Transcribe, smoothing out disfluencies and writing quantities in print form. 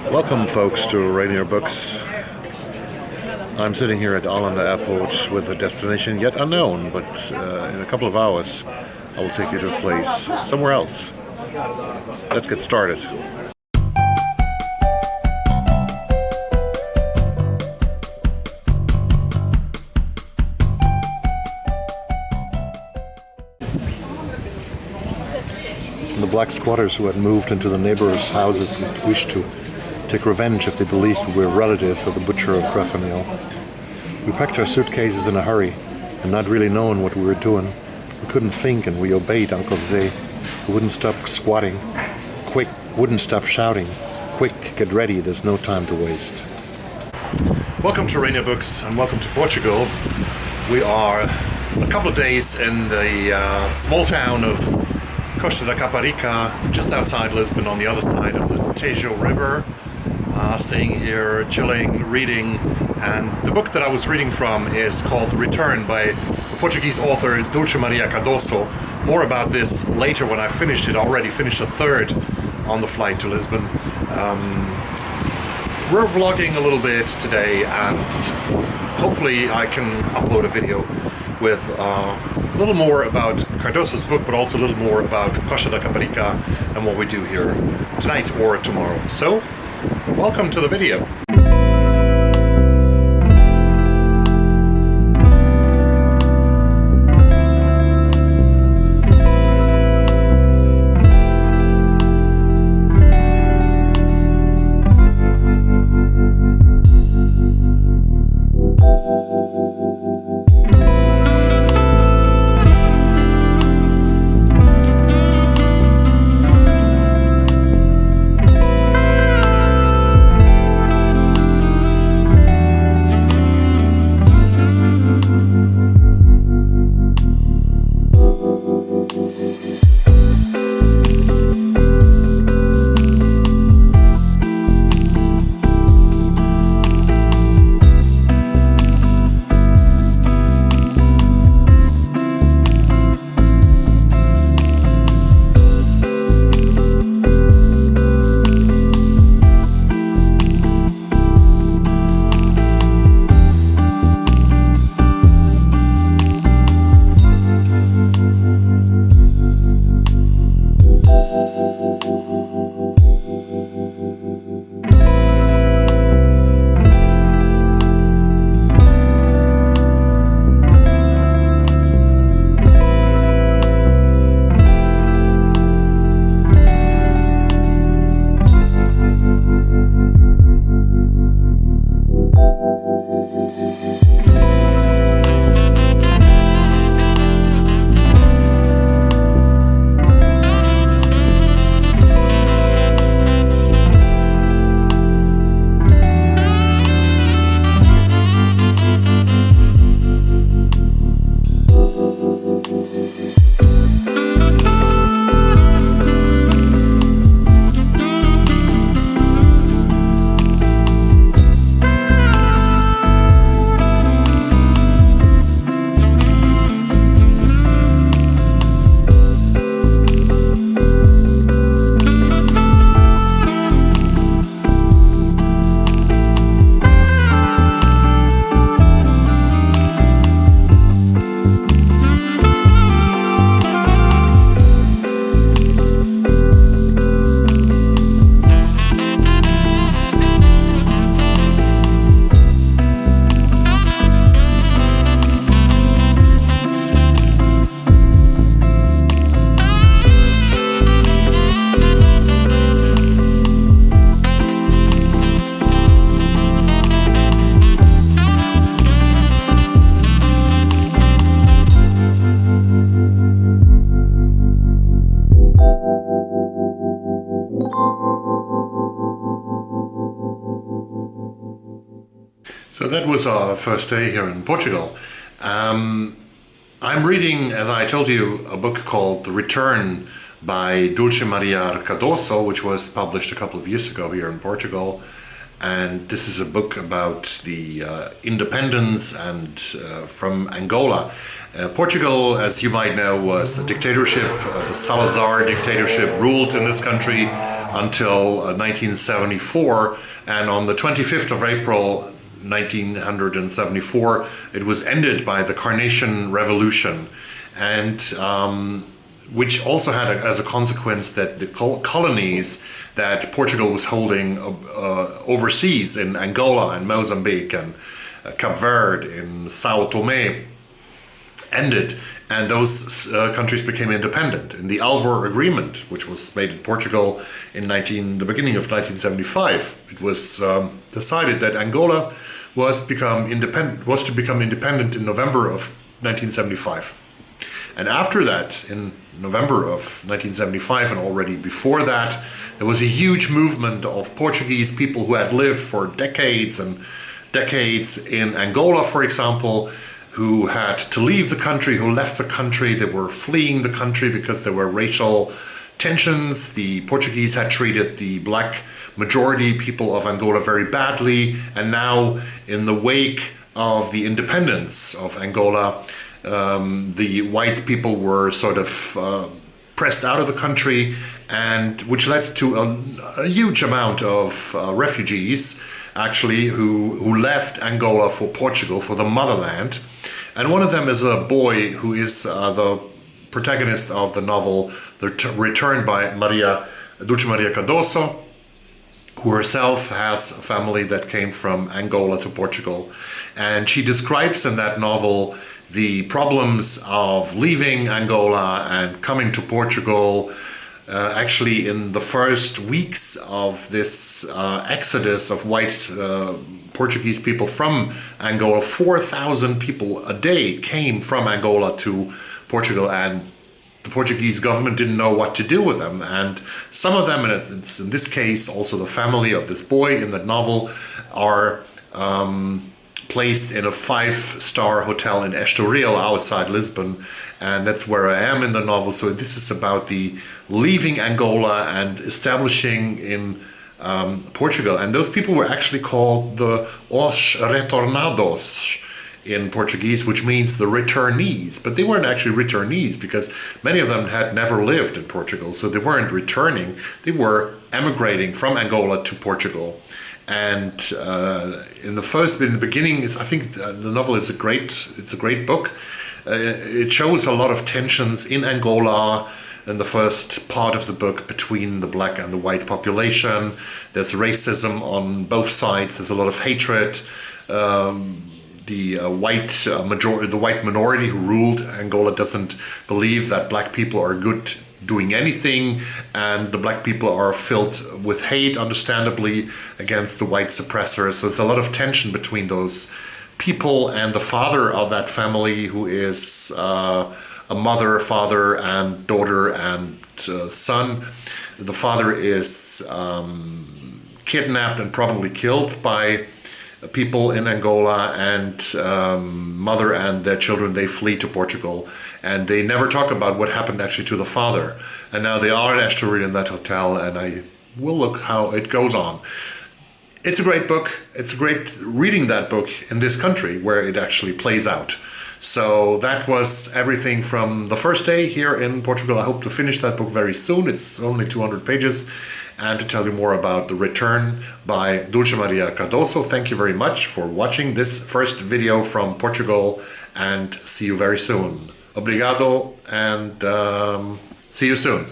Welcome, folks, to Rainier Books. I'm sitting here at Arlanda Airport with a destination yet unknown, but in a couple of hours I will take you to a place somewhere else. Let's get started. The black squatters who had moved into the neighbors' houses wished to take revenge if they believed we were relatives of the butcher of Grafenil. We packed our suitcases in a hurry, and not really knowing what we were doing. We couldn't think, and we obeyed Uncle Zé, who wouldn't stop squatting. Quick, wouldn't stop shouting. Quick, get ready, there's no time to waste. Welcome to Rainier Books, and welcome to Portugal. We are a couple of days in the small town of Costa da Caparica, just outside Lisbon on the other side of the Tejo River. Staying here, chilling, reading, and the book that I was reading from is called The Return by the Portuguese author Dulce Cardoso. More about this later when I finished it. Already finished a third on the flight to Lisbon. We're vlogging a little bit today, and hopefully I can upload a video with a little more about Cardoso's book, but also a little more about Costa da Caparica and what we do here tonight or tomorrow. So, welcome to the video. So that was our first day here in Portugal. I'm reading, as I told you, a book called The Return by Dulce Cardoso, which was published a couple of years ago here in Portugal. And this is a book about the independence and from Angola. Portugal, as you might know, was a dictatorship. The Salazar dictatorship ruled in this country until 1974, and on the 25th of April 1974 it was ended by the Carnation Revolution, and which also had as a consequence that the colonies that Portugal was holding overseas in Angola and Mozambique and Cape Verde, in Sao Tome, ended, and those countries became independent. In the Alvor Agreement, which was made in Portugal in the beginning of 1975, it was decided that Angola was to become independent in November of 1975. And after that, in November of 1975, and already before that, there was a huge movement of Portuguese people who had lived for decades and decades in Angola, for example, who had to leave the country, who left the country. They were fleeing the country because there were racial tensions. The Portuguese had treated the black majority people of Angola very badly, and now in the wake of the independence of Angola, the white people were sort of pressed out of the country, and which led to a huge amount of refugees actually who left Angola for Portugal, for the motherland. And one of them is a boy who is the protagonist of the novel The Return by Dulce Maria Cardoso, who herself has a family that came from Angola to Portugal. And she describes in that novel the problems of leaving Angola and coming to Portugal. Actually, in the first weeks of this exodus of white Portuguese people from Angola, 4,000 people a day came from Angola to Portugal, and the Portuguese government didn't know what to do with them. And some of them, and it's in this case also the family of this boy in that novel, are placed in a 5-star hotel in Estoril outside Lisbon, and that's where I am in the novel. So this is about the leaving Angola and establishing in Portugal, and those people were actually called the Os Retornados in Portuguese, which means the returnees. But they weren't actually returnees, because many of them had never lived in Portugal, so they weren't returning. They were emigrating from Angola to Portugal. And in the beginning, I think the novel is a great book. It shows a lot of tensions in Angola in the first part of the book between the black and the white population. There's racism on both sides. There's a lot of hatred. The white minority who ruled Angola doesn't believe that black people are good doing anything, and the black people are filled with hate, understandably, against the white suppressors. So there's a lot of tension between those people, and the father of that family, who is a mother, father, and daughter and son. The father is kidnapped and probably killed by people in Angola, and mother and their children, they flee to Portugal, and they never talk about what happened actually to the father. And now they are in Estoril in that hotel, and I will look how it goes on. It's a great book. It's great reading that book in this country where it actually plays out. So that was everything from the first day here in Portugal. I hope to finish that book very soon. It's only 200 pages. And to tell you more about The Return by Dulce Maria Cardoso. Thank you very much for watching this first video from Portugal, and see you very soon. Obrigado, and see you soon.